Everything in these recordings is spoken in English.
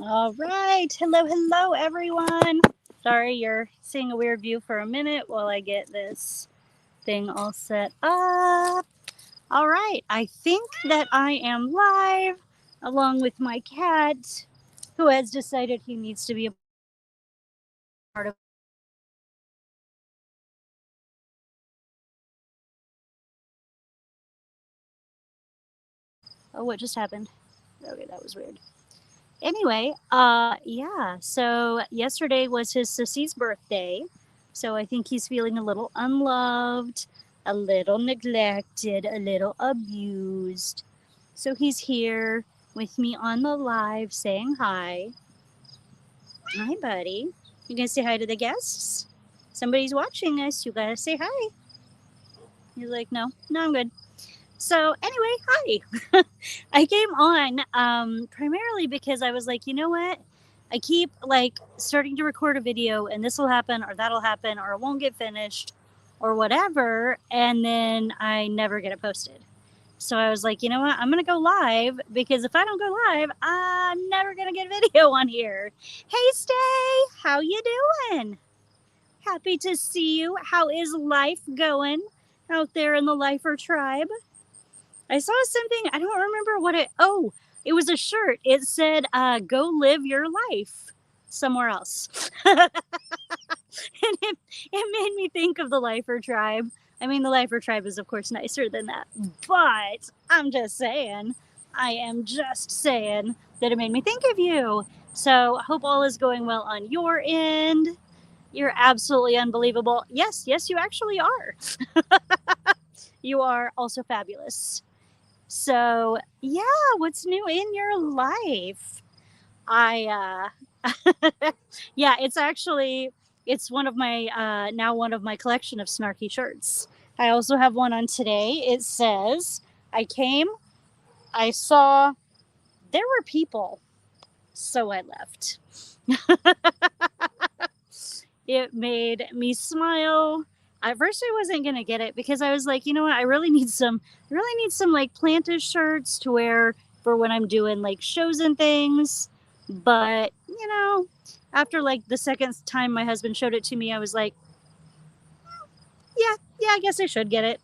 All right. Hello, hello, everyone. Sorry, you're seeing a weird view for a minute while I get this thing all set up. All right. I think that I am live along with my cat who has decided he needs to be a part of. Oh, what just happened? Okay, that was weird. Anyway, yeah. So yesterday was his sissy's birthday. So I think he's feeling a little unloved, a little neglected, a little abused. So he's here with me on the live saying hi. Hi, buddy. You gonna say hi to the guests? Somebody's watching us. You gotta say hi. He's like, no, no, I'm good. So anyway, hi. I came on primarily because I was like, you know what? I keep like starting to record a video and this will happen or that'll happen or it won't get finished or whatever, and then I never get it posted. So I was like, you know what? I'm gonna go live because if I don't go live, I'm never gonna get video on here. Hey, Stay, how you doing? Happy to see you. How is life going out there in the Lifer tribe? I saw something. I don't remember what it. Oh, it was a shirt. It said, "Go live your life somewhere else," and it made me think of the Lifer tribe. I mean, the Lifer tribe is of course nicer than that, but I'm just saying. I am just saying that it made me think of you. So hope all is going well on your end. You're absolutely unbelievable. Yes, yes, you actually are. You are also fabulous. So, yeah, what's new in your life? I yeah, it's one of my now one of my collection of snarky shirts. I also have one on today. It says, "I came, I saw, there were people, so I left." It made me smile. At first, I wasn't gonna get it because I was like, you know what? I really need some like planted shirts to wear for when I'm doing like shows and things. But after like the second time my husband showed it to me, I was like, yeah, yeah, I guess I should get it.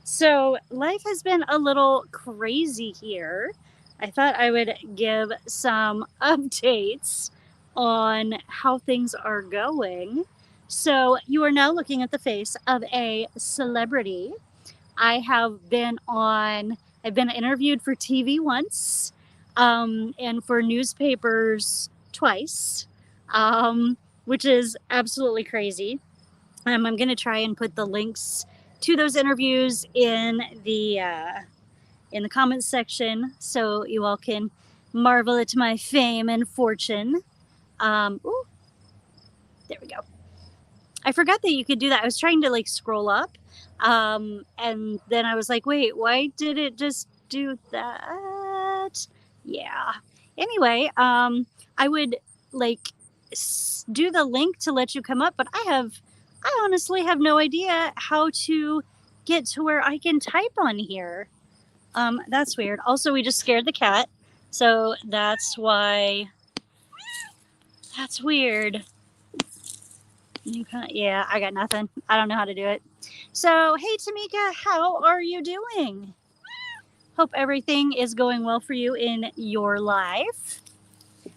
So life has been a little crazy here. I thought I would give some updates on how things are going. So you are now looking at the face of a celebrity. I've been interviewed for TV once, and for newspapers twice, which is absolutely crazy. I'm going to try and put the links to those interviews in the comments section so you all can marvel at my fame and fortune. Ooh, there we go. I forgot that you could do that. I was trying to like scroll up, and then I was like, wait, why did it just do that? Yeah. Anyway, I would like do the link to let you come up, but I honestly have no idea how to get to where I can type on here. That's weird. Also, we just scared the cat, so that's why. That's weird. Yeah, I got nothing. I don't know how to do it. So, hey, Tamika, how are you doing? Hope everything is going well for you in your life.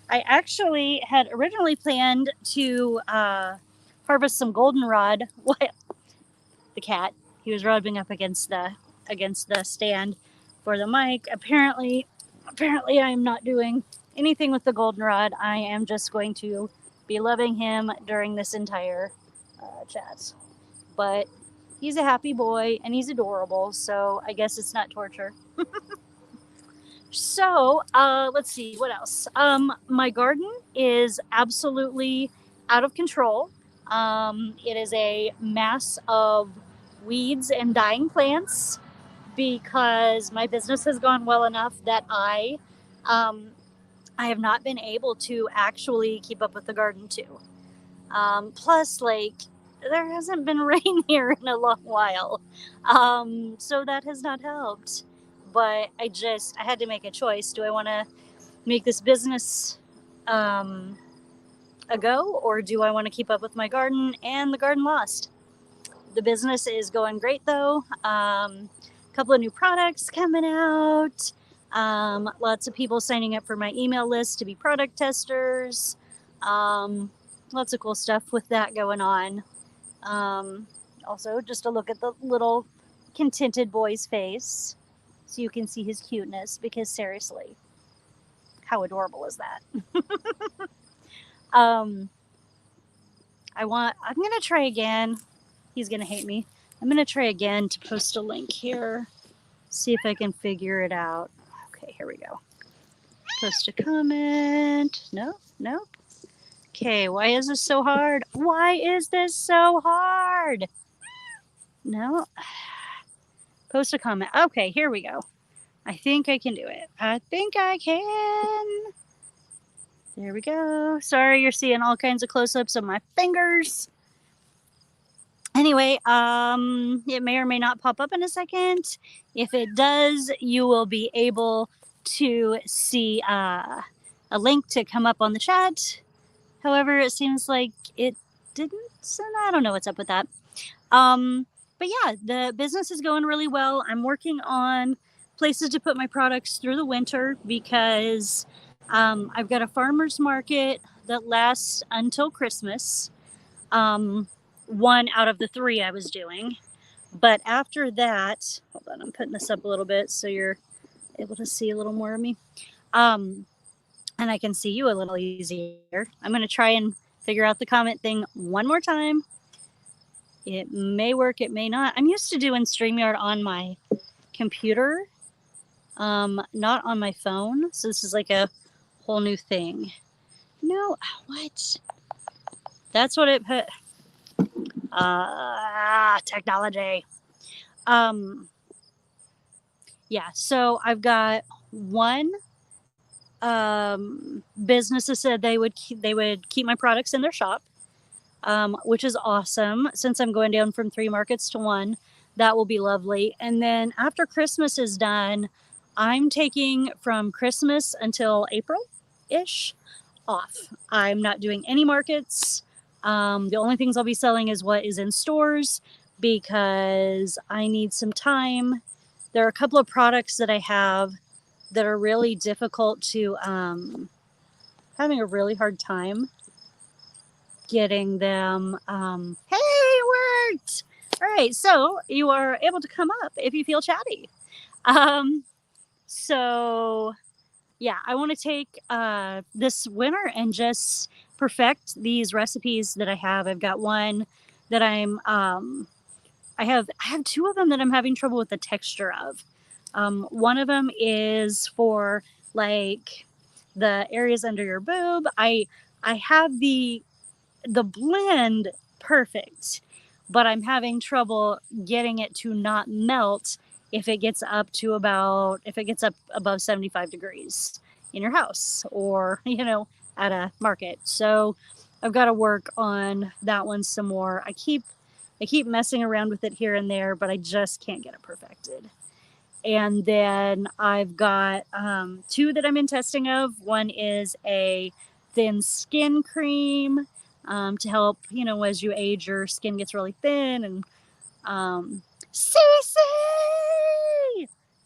I actually had originally planned to harvest some goldenrod. What? The cat. He was rubbing up against the stand for the mic. Apparently, I am not doing anything with the goldenrod. I am just going to be loving him during this entire chat. But he's a happy boy and he's adorable, so I guess it's not torture. So, let's see what else. My garden is absolutely out of control. It is a mass of weeds and dying plants because my business has gone well enough that um, I have not been able to actually keep up with the garden too. Plus, like, there hasn't been rain here in a long while, so that has not helped. But I had to make a choice. Do I want to make this business a go, or do I want to keep up with my garden and the garden lost? The business is going great though. A couple of new products coming out. Lots of people signing up for my email list to be product testers. Lots of cool stuff with that going on. Also, just a look at the little contented boy's face so you can see his cuteness, because seriously, how adorable is that? I'm gonna try again. He's gonna hate me. I'm gonna try again to post a link here. See if I can figure it out. Okay, here we go. Post a comment. No. Okay, why is this so hard? Why is this so hard? No. Post a comment. Okay, here we go. I think I can do it. I think I can. There we go. Sorry, you're seeing all kinds of close-ups of my fingers. Anyway, it may or may not pop up in a second. If it does, you will be able to see a link to come up on the chat. However, it seems like it didn't, so I don't know what's up with that. But yeah, the business is going really well. I'm working on places to put my products through the winter because I've got a farmer's market that lasts until Christmas. One out of the 3 I was doing. But after that, hold on, I'm putting this up a little bit so you're able to see a little more of me. And I can see you a little easier. I'm going to try and figure out the comment thing one more time. It may work, it may not. I'm used to doing StreamYard on my computer, not on my phone. So this is like a whole new thing. No, what? That's what it put. Technology. Yeah, so I've got one business that said they would keep my products in their shop, which is awesome. Since I'm going down from 3 markets to 1, that will be lovely. And then after Christmas is done, I'm taking from Christmas until April-ish off. I'm not doing any markets. The only things I'll be selling is what is in stores because I need some time. There are a couple of products that I have that are really difficult to, having a really hard time getting them. Hey, it worked! All right, so you are able to come up if you feel chatty. So yeah, I want to take this winter and just perfect these recipes that I have. I've got one that I have 2 of them that I'm having trouble with the texture of. One of them is for like the areas under your boob. I have the blend perfect, but I'm having trouble getting it to not melt if it gets up above 75 degrees in your house or, at a market. So I've got to work on that one some more. I keep messing around with it here and there, but I just can't get it perfected. And then I've got 2 that I'm in testing of. One is a thin skin cream to help, as you age, your skin gets really thin. And Cece!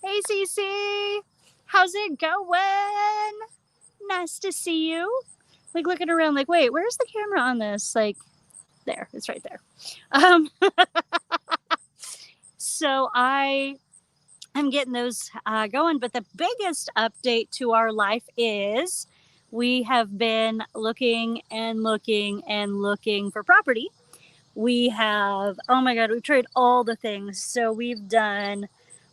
Hey, Cece! How's it going? Nice to see you. Like, looking around like, wait, where's the camera on this? Like, there. It's right there. So I'm getting those going. But the biggest update to our life is we have been looking and looking and looking for property. We have, oh my God, we've tried all the things. So we've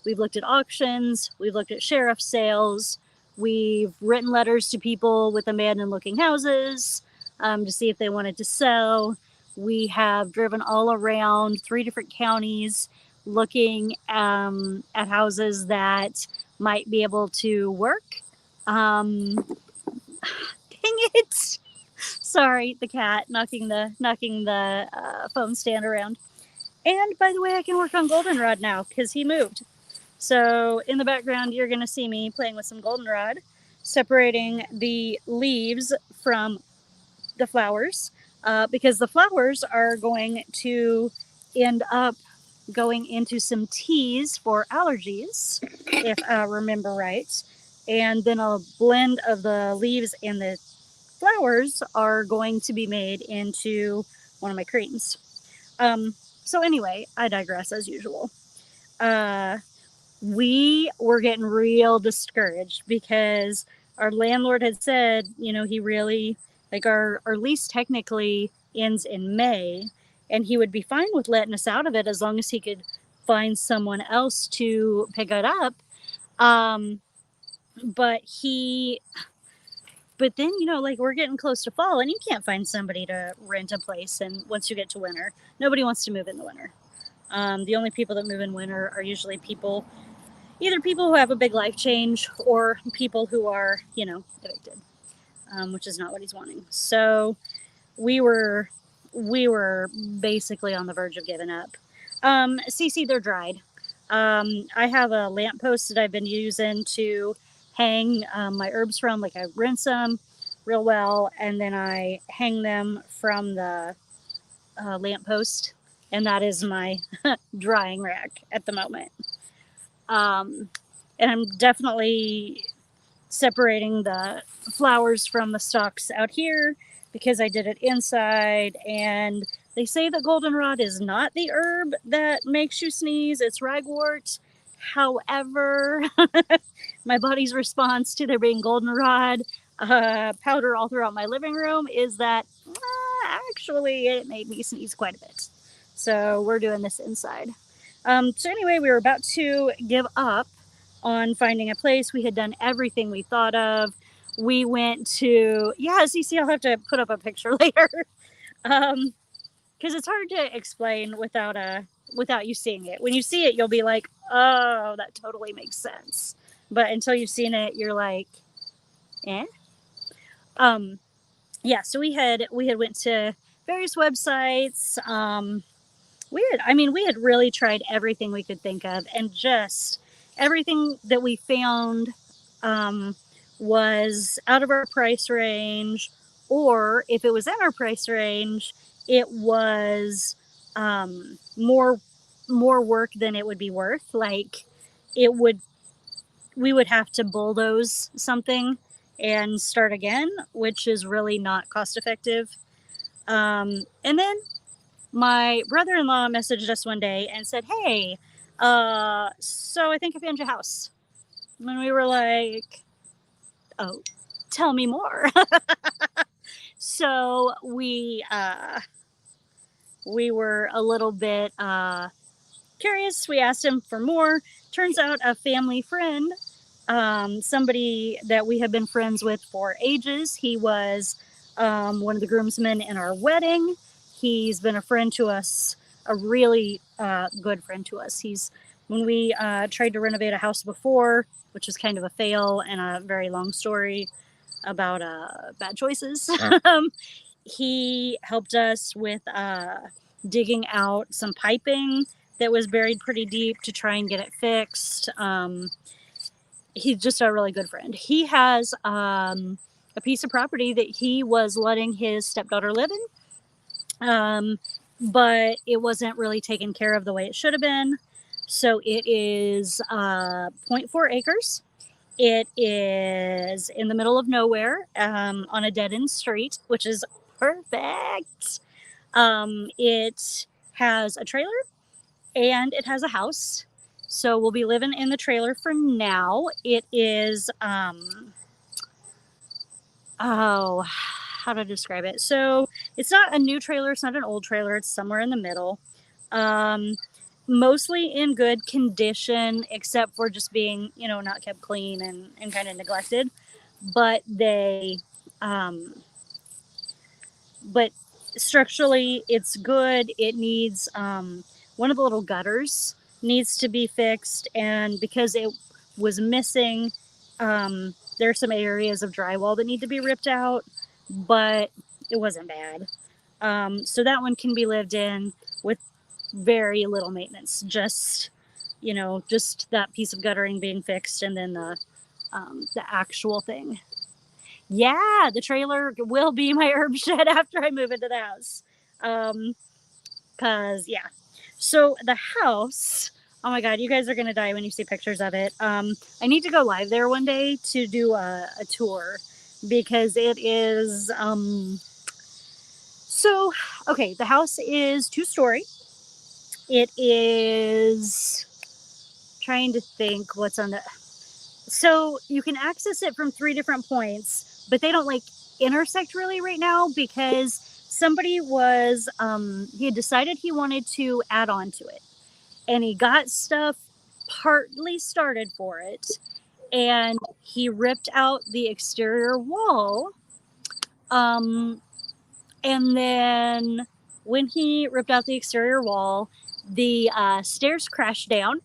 looked at auctions, we've looked at sheriff sales, we've written letters to people with abandoned looking houses to see if they wanted to sell. We have driven all around 3 different counties looking at houses that might be able to work. Dang it. Sorry, the cat knocking the phone stand around. And by the way, I can work on Goldenrod now because he moved. So in the background, you're going to see me playing with some Goldenrod. separating the leaves from the flowers, because the flowers are going to end up going into some teas for allergies, if I remember right. And then a blend of the leaves and the flowers are going to be made into one of my creams. So anyway, I digress as usual. We were getting real discouraged because our landlord had said, he really, like, our lease technically ends in May, and he would be fine with letting us out of it as long as he could find someone else to pick it up. Um, but but then, like, we're getting close to fall and you can't find somebody to rent a place. And once you get to winter, nobody wants to move in the winter. The only people that move in winter are usually either people who have a big life change or people who are, evicted, which is not what he's wanting. So we were basically on the verge of giving up. Cece, they're dried. I have a lamppost that I've been using to hang my herbs from. Like, I rinse them real well, and then I hang them from the lamppost, and that is my drying rack at the moment. And I'm definitely separating the flowers from the stalks out here because I did it inside. And they say that goldenrod is not the herb that makes you sneeze, it's ragwort. However, my body's response to there being goldenrod powder all throughout my living room is that actually it made me sneeze quite a bit. So we're doing this inside. So anyway, we were about to give up on finding a place. We had done everything we thought of. We went to, Cece, I'll have to put up a picture later. Because it's hard to explain without you seeing it. When you see it, you'll be like, oh, that totally makes sense. But until you've seen it, you're like, eh? So we had went to various websites. We had really tried everything we could think of, and just everything that we found was out of our price range, or if it was in our price range, it was more work than it would be worth. Like, we would have to bulldoze something and start again, which is really not cost effective. And then my brother-in-law messaged us one day and said, hey, so I think I found your house. And we were like, oh, tell me more. So we were a little bit curious. We asked him for more. Turns out a family friend, somebody that we have been friends with for ages. He was one of the groomsmen in our wedding. He's been a friend to us, a really good friend to us. When we tried to renovate a house before, which was kind of a fail and a very long story about bad choices, he helped us with digging out some piping that was buried pretty deep to try and get it fixed. He's just a really good friend. He has a piece of property that he was letting his stepdaughter live in, but it wasn't really taken care of the way it should have been. So it is 0.4 acres. It is in the middle of nowhere, on a dead-end street, which is perfect. It has a trailer and it has a house. So we'll be living in the trailer for now. It is, how to describe it? So it's not a new trailer. It's not an old trailer. It's somewhere in the middle. Mostly in good condition, except for just being, not kept clean and kind of neglected. But but structurally it's good. It needs, one of the little gutters needs to be fixed, and because it was missing, there are some areas of drywall that need to be ripped out, but it wasn't bad. So that one can be lived in with very little maintenance, just that piece of guttering being fixed, and then the the actual thing. Yeah, the trailer will be my herb shed after I move into the house. Cause yeah. So the house, oh my god, you guys are gonna die when you see pictures of it. I need to go live there one day to do a tour because it is so okay, the house is 2-story. It is trying to think what's on the so you can access it from 3 different points, but they don't like intersect really right now because somebody was he had decided he wanted to add on to it, and he got stuff partly started for it, and he ripped out the exterior wall, and then when he ripped out the exterior wall, the stairs crashed down.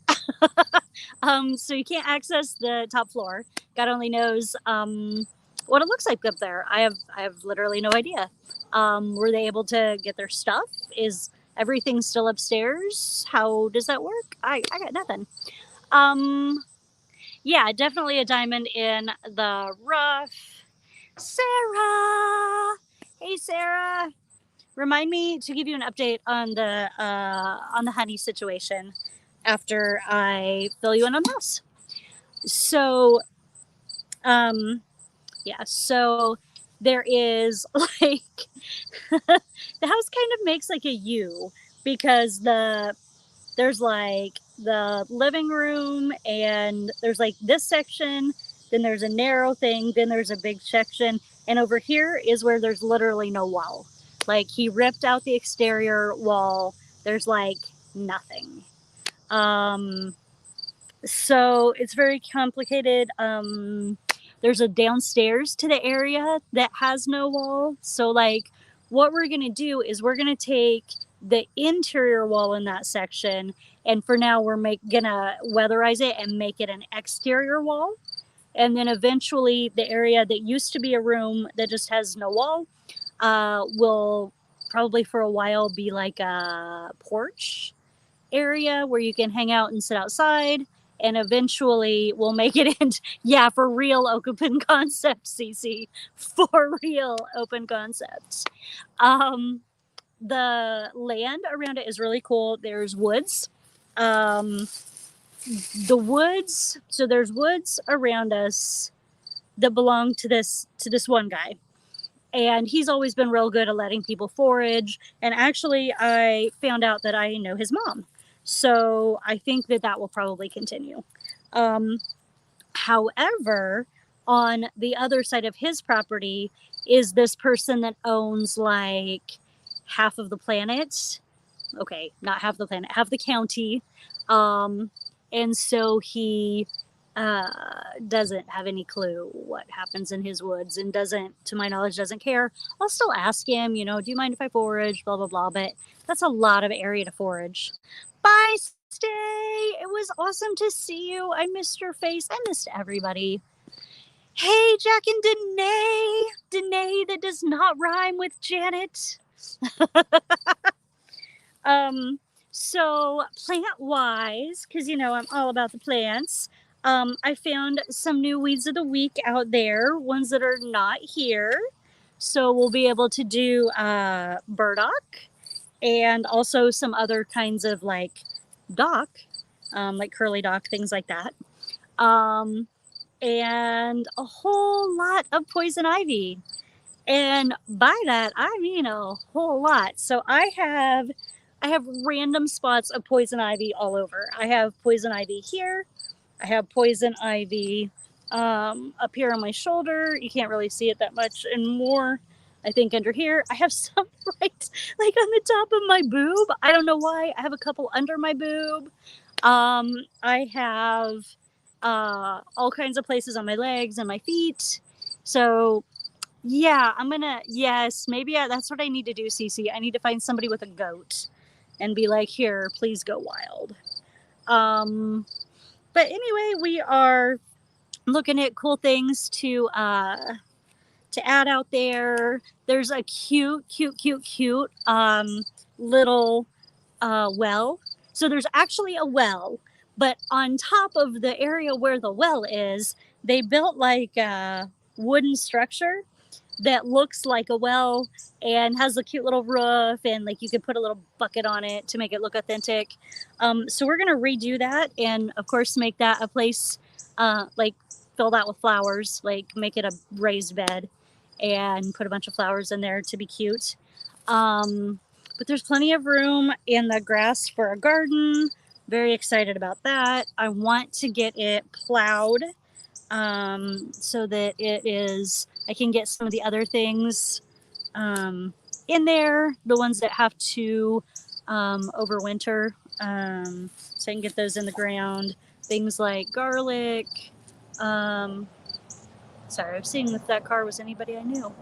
So you can't access the top floor. God only knows what it looks like up there. I have literally no idea. Were they able to get their stuff? Is everything still upstairs? How does that work? I got nothing. Yeah, definitely a diamond in the rough. Sarah, hey Sarah. Remind me to give you an update on the honey situation after I fill you in on the house. So, yeah, so there is like the house kind of makes like a U because there's like the living room and there's like this section, then there's a narrow thing, then there's a big section, and over here is where there's literally no wall. Like he ripped out the exterior wall. There's like nothing. So it's very complicated. There's a downstairs to the area that has no wall. So like what we're going to do is we're going to take the interior wall in that section, and for now we're gonna weatherize it and make it an exterior wall. And then eventually the area that used to be a room that just has no wall will probably for a while be like a porch area where you can hang out and sit outside, and eventually we'll make it into, yeah, for real open concept, CC, for real open concepts. The land around it is really cool. There's woods. The woods, so there's woods around us that belong to this one guy, and he's always been real good at letting people forage. And actually I found out that I know his mom, so I think that will probably continue. However, on the other side of his property is this person that owns like half of the planet. Okay, not half the planet, half the county. And so he doesn't have any clue what happens in his woods, and doesn't, to my knowledge, doesn't care. I'll still ask him, do you mind if I forage, blah, blah, blah, but that's a lot of area to forage. Bye, Stay. It was awesome to see you. I missed your face. I missed everybody. Hey, Jack and Danae. Danae that does not rhyme with Janet. So plant-wise, because I'm all about the plants, I found some new weeds of the week out there, ones that are not here. So we'll be able to do burdock, and also some other kinds of like dock, like curly dock, things like that. And a whole lot of poison ivy. And by that, I mean a whole lot. So I have random spots of poison ivy all over. I have poison ivy here. I have poison ivy up here on my shoulder. You can't really see it that much, and more, I think, under here. I have some right like on the top of my boob. I don't know why. I have a couple under my boob. I have all kinds of places on my legs and my feet. So yeah, yes, maybe that's what I need to do, Cece. I need to find somebody with a goat and be like, here, please go wild. But anyway, we are looking at cool things to add out there. There's a cute little well. So there's actually a well, But on top of the area where the well is, they built like a wooden structure that looks like a well and has a cute little roof, and like you could put a little bucket on it to make it look authentic. So we're gonna redo that, and of course make that a place like filled out with flowers, like make it a raised bed and put a bunch of flowers in there to be cute. But there's plenty of room in the grass for a garden. Very excited about that. I want to get it plowed so that it is, I can get some of the other things in there, the ones that have to overwinter, so I can get those in the ground. Things like garlic. Sorry, I was seeing if that car was anybody I knew.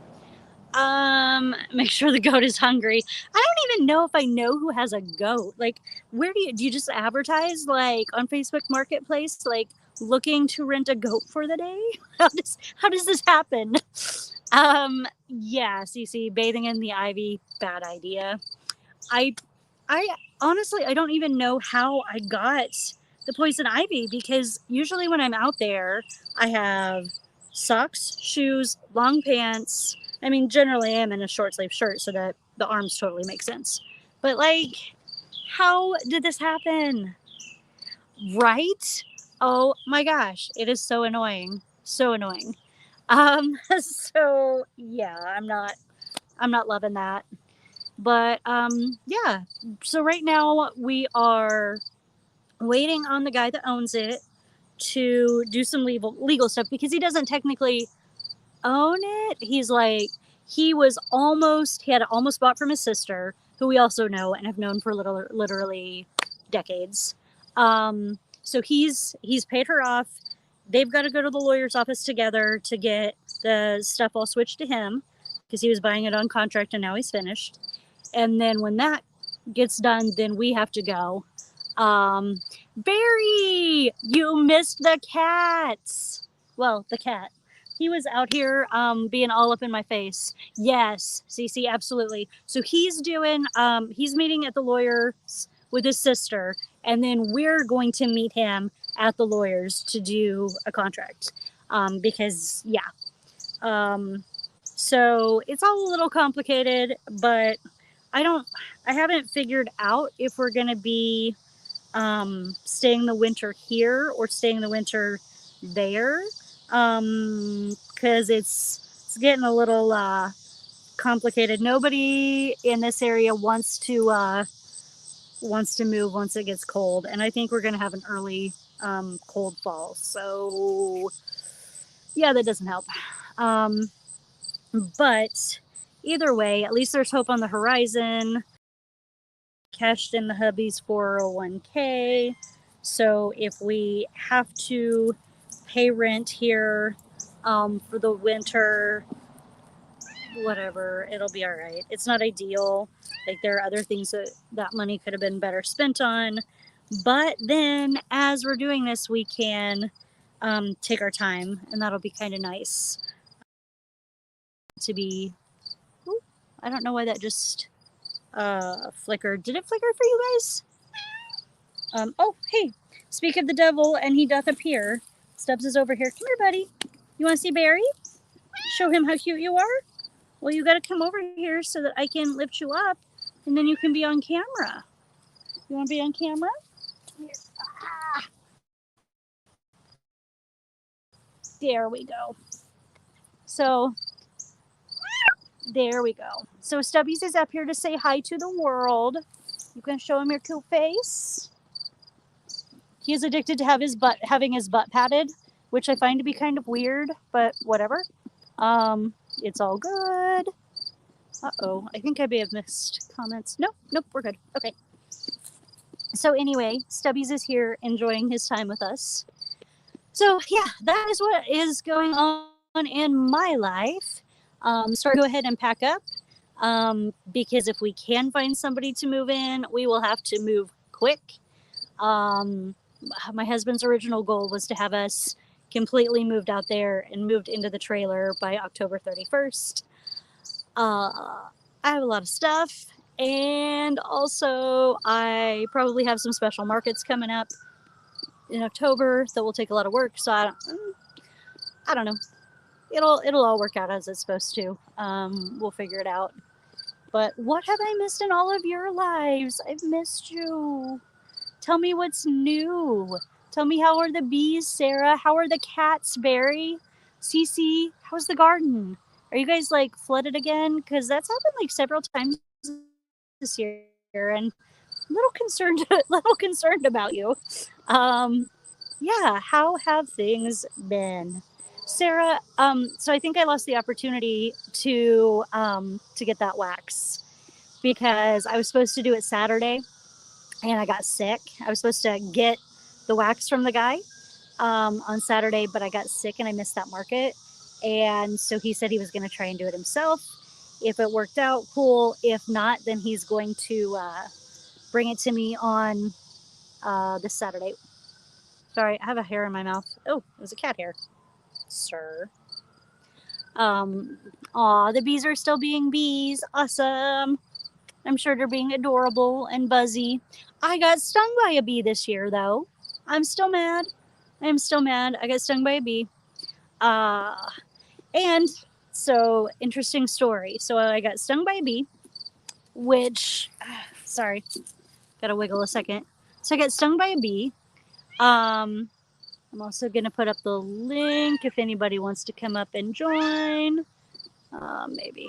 Make sure the goat is hungry. I don't even know if I know who has a goat. Like, where do you just advertise like on Facebook Marketplace, like looking to rent a goat for the day? How does this happen? Yeah, Cece, bathing in the ivy, bad idea. I honestly, I don't even know how I got the poison ivy, because usually when I'm out there, I have socks, shoes, long pants. I mean, generally I'm in a short sleeve shirt so that the arms totally make sense. But like, how did this happen? Right? Oh my gosh, it is so annoying. So annoying. So yeah, I'm not loving that. But yeah, so right now we are waiting on the guy that owns it to do some legal stuff, because he doesn't technically own it. He's like, he had almost bought from his sister, who we also know and have known for literally decades. So he's paid her off. They've got to go to the lawyer's office together to get the stuff all switched to him, because he was buying it on contract and now he's finished. And then when that gets done, then we have to go. Barry, you missed the cats. Well, the cat. He was out here being all up in my face. Yes, Cece, absolutely. So he's meeting at the lawyer's with his sister, and then we're going to meet him at the lawyer's to do a contract. Because, yeah. So it's all a little complicated, but I haven't figured out if we're going to be staying the winter here or staying the winter there, because it's getting a little complicated. Nobody in this area wants to move once it gets cold, and I think we're going to have an early cold fall. So yeah, that doesn't help. But either way, at least there's hope on the horizon. Cashed in the hubby's 401k. So if we have to pay rent here for the winter, whatever, it'll be all right. It's not ideal. Like, there are other things that money could have been better spent on. But then as we're doing this, we can take our time, and that'll be kind of nice to be. Ooh, I don't know why that just flickered. Did it flicker for you guys? Oh, hey, speak of the devil, and he doth appear. Stubbs is over here. Come here, buddy. You want to see Barry? Show him how cute you are? Well, you got to come over here so that I can lift you up, and then you can be on camera. You want to be on camera? Here. Ah. There we go. So, there we go. So, Stubbies is up here to say hi to the world. You can show him your cute face. He is addicted to having his butt patted, which I find to be kind of weird, but whatever. It's all good. Uh-oh, I think I may have missed comments. Nope, we're good. Okay. So anyway, Stubbies is here enjoying his time with us. So yeah, that is what is going on in my life. So go ahead and pack up, because if we can find somebody to move in, we will have to move quick. My husband's original goal was to have us completely moved out there and moved into the trailer by October 31st. I have a lot of stuff, and also I probably have some special markets coming up. in October that will take a lot of work. So I don't know. It'll all work out as it's supposed to. We'll figure it out. But what have I missed in all of your lives? I've missed you. Tell me what's new. Tell me, how are the bees, Sarah? How are the cats, Barry? Cece, how's the garden? Are you guys like flooded again? Because that's happened like several times this year, and a little concerned, little concerned about you. Um, yeah, how have things been? Sarah, so I think I lost the opportunity to get that wax because I was supposed to do it Saturday and I got sick. I was supposed to get the wax from the guy on Saturday, but I got sick and I missed that market. And so he said he was going to try and do it himself. If it worked out, cool. If not, then he's going to bring it to me on this Saturday. Sorry, I have a hair in my mouth. Oh, it was a cat hair, sir. Aw, the bees are still being bees. Awesome. I'm sure they're being adorable and buzzy. I got stung by a bee this year, though. I'm still mad. I'm still mad. I got stung by a bee. Uh, and so, interesting story. So, I got stung by a bee, which, sorry, gotta wiggle a second. So, I got stung by a bee. I'm also going to put up the link if anybody wants to come up and join. Maybe.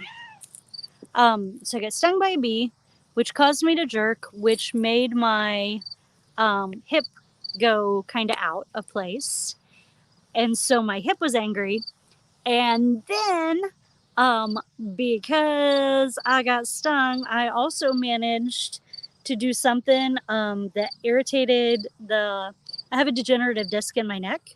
So I got stung by a bee, which caused me to jerk, which made my hip go kind of out of place. And so my hip was angry. And then, because I got stung, I also managed to do something that irritated I have a degenerative disc in my neck.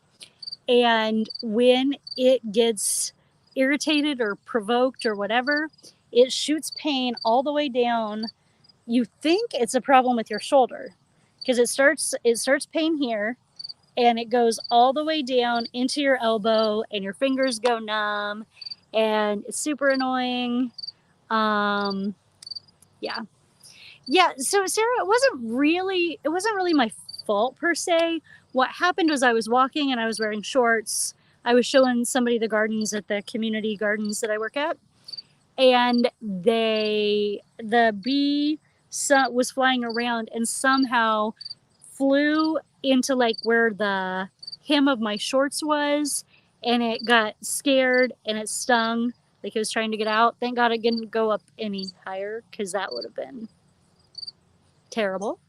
And when it gets irritated or provoked or whatever, it shoots pain all the way down. You think it's a problem with your shoulder because it starts pain here and it goes all the way down into your elbow and your fingers go numb and it's super annoying. Yeah. Yeah, so Sarah, it wasn't really my fault per se. What happened was I was walking and I was wearing shorts. I was showing somebody the gardens at the community gardens that I work at, and the bee was flying around and somehow flew into like where the hem of my shorts was, and it got scared and it stung like it was trying to get out. Thank God it didn't go up any higher because that would have been terrible.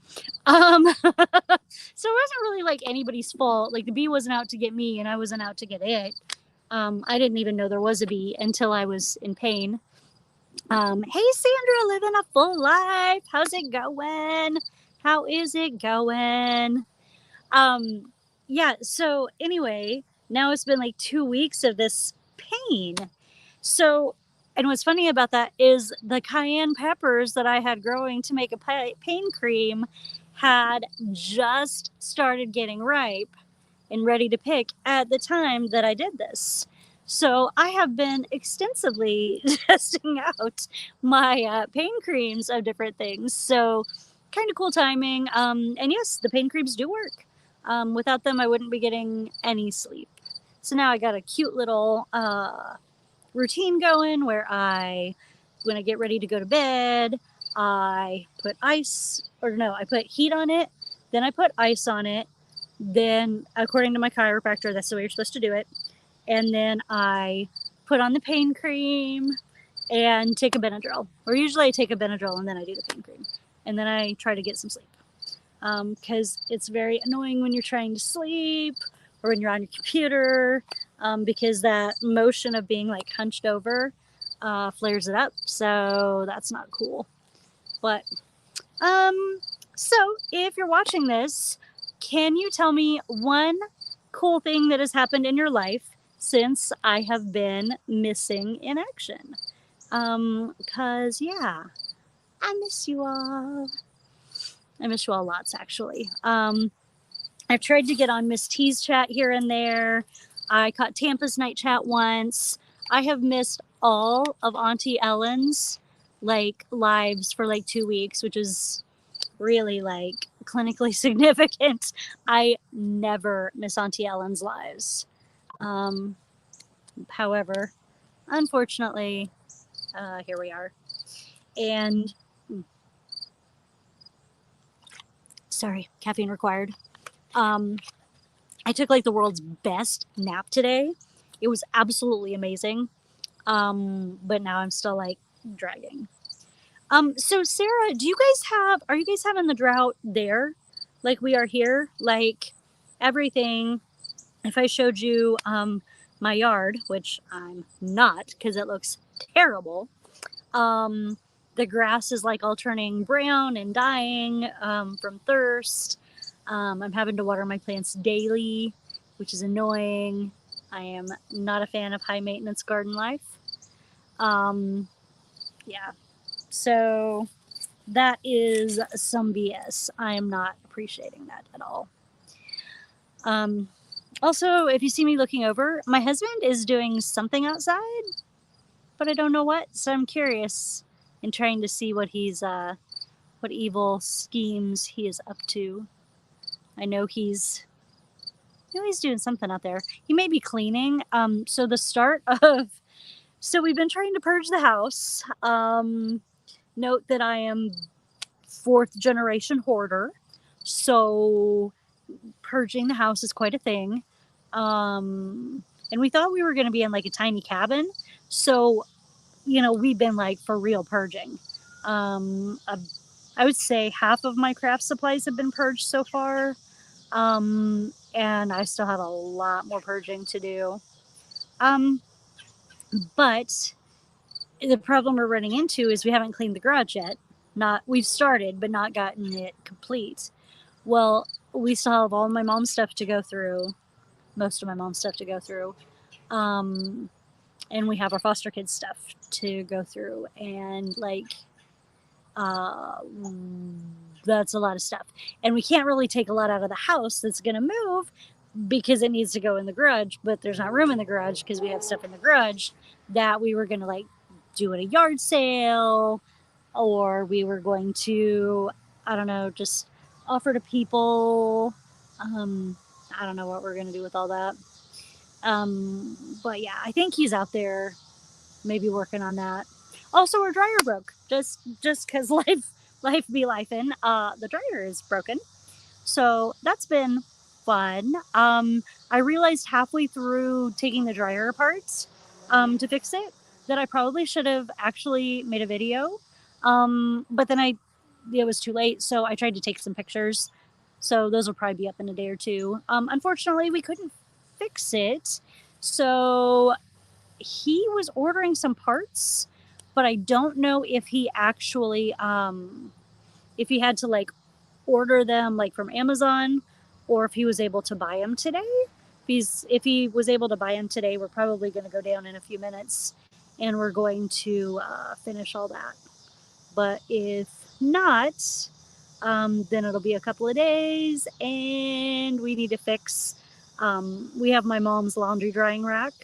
So it wasn't really like anybody's fault. Like the bee wasn't out to get me and I wasn't out to get it. I didn't even know there was a bee until I was in pain. Hey Sandra, living a full life. How's it going? How is it going? Yeah, so anyway, now it's been like 2 weeks of this pain. So, and what's funny about that is the cayenne peppers that I had growing to make a pain cream had just started getting ripe and ready to pick at the time that I did this. So I have been extensively testing out my pain creams of different things. So kind of cool timing. And yes, the pain creams do work. Without them, I wouldn't be getting any sleep. So now I got a cute little routine going where when I get ready to go to bed, I put I put heat on it, then I put ice on it, then according to my chiropractor, that's the way you're supposed to do it, and then I put on the pain cream and take a Benadryl, or usually I take a Benadryl and then I do the pain cream, and then I try to get some sleep, because it's very annoying when you're trying to sleep or when you're on your computer, because that motion of being like hunched over flares it up. So that's not cool. But so if you're watching this, can you tell me one cool thing that has happened in your life since I have been missing in action? Because yeah, I miss you all. I miss you all lots, actually. I've tried to get on Miss T's chat here and there. I caught Tampa's night chat once. I have missed all of Auntie Ellen's like lives for like 2 weeks, which is really like clinically significant. I never miss Auntie Ellen's lives. However, unfortunately, here we are. And sorry, caffeine required. Um, I took like the world's best nap today. It was absolutely amazing. But now I'm still like dragging. So Sarah, are you guys having the drought there? Like we are here? Like everything. If I showed you my yard, which I'm not because it looks terrible, um, the grass is like all turning brown and dying from thirst. I'm having to water my plants daily, which is annoying. I am not a fan of high maintenance garden life. Um, yeah. So that is some BS. I am not appreciating that at all. Um, Also, if you see me looking over, my husband is doing something outside, but I don't know what. So I'm curious and trying to see what what evil schemes he is up to. I know he's doing something out there. He may be cleaning. So the start of so we've been trying to purge the house. Note that I am fourth generation hoarder, so purging the house is quite a thing. And we thought we were going to be in like a tiny cabin, so we've been like for real purging. I would say half of my craft supplies have been purged so far, and I still have a lot more purging to do. But the problem we're running into is we haven't cleaned the garage yet. We've started, but not gotten it complete. Well, we still have all my mom's stuff to go through, most of my mom's stuff to go through. And we have our foster kids stuff to go through, and like that's a lot of stuff, and we can't really take a lot out of the house that's going to move because it needs to go in the garage, but there's not room in the garage because we have stuff in the garage that we were going to like do at a yard sale, or we were going to, I don't know, just offer to people. I don't know what we're going to do with all that. But yeah, I think he's out there maybe working on that. Also, our dryer broke. Just because life be lifing. The dryer is broken, so that's been fun. I realized halfway through taking the dryer apart to fix it that I probably should have actually made a video. But then it was too late, so I tried to take some pictures. So those will probably be up in a day or two. Unfortunately, we couldn't fix it. So he was ordering some parts, but I don't know if he actually if he had to like order them like from Amazon or if he was able to buy them today. If he was able to buy them today, we're probably going to go down in a few minutes and we're going to finish all that. But if not, then it'll be a couple of days and we need to fix. We have my mom's laundry drying rack,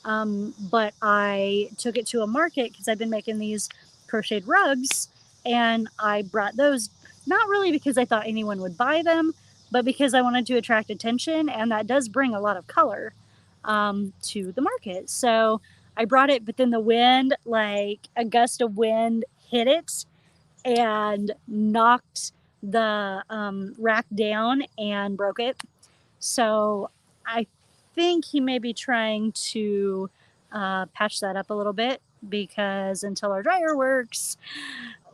but I took it to a market because I've been making these crocheted rugs, and I brought those not really because I thought anyone would buy them, but because I wanted to attract attention, and that does bring a lot of color to the market. So I brought it, but then the wind, like a gust of wind, hit it and knocked the rack down and broke it. So I think he may be trying to patch that up a little bit because until our dryer works,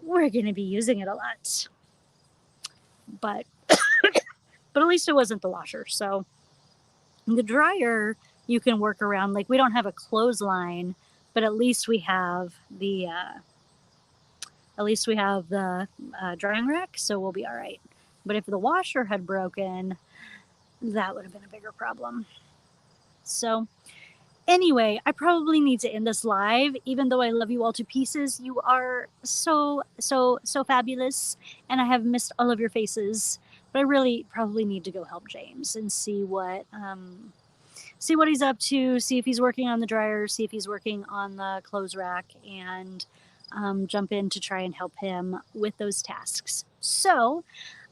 we're going to be using it a lot. But but at least it wasn't the washer. So the dryer you can work around. Like we don't have a clothesline, but at least we have the drying rack, so we'll be all right. But if the washer had broken, that would have been a bigger problem. So anyway, I probably need to end this live, even though I love you all to pieces. You are so, so, so fabulous, and I have missed all of your faces. But I really probably need to go help James and see what he's up to, see if he's working on the dryer, see if he's working on the clothes rack, and jump in to try and help him with those tasks. So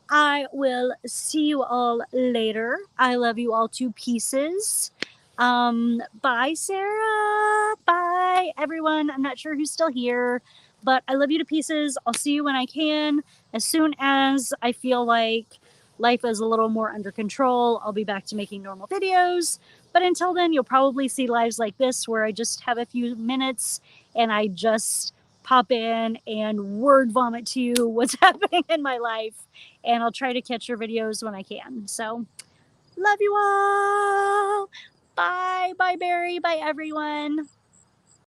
I will see you all later. I love you all to pieces. Bye, Sarah. Bye, everyone. I'm not sure who's still here, but I love you to pieces. I'll see you when I can. As soon as I feel like life is a little more under control, I'll be back to making normal videos. But until then, you'll probably see lives like this where I just have a few minutes and I just pop in and word vomit to you what's happening in my life. And I'll try to catch your videos when I can. So, love you all. Bye. Bye, Barry. Bye, everyone.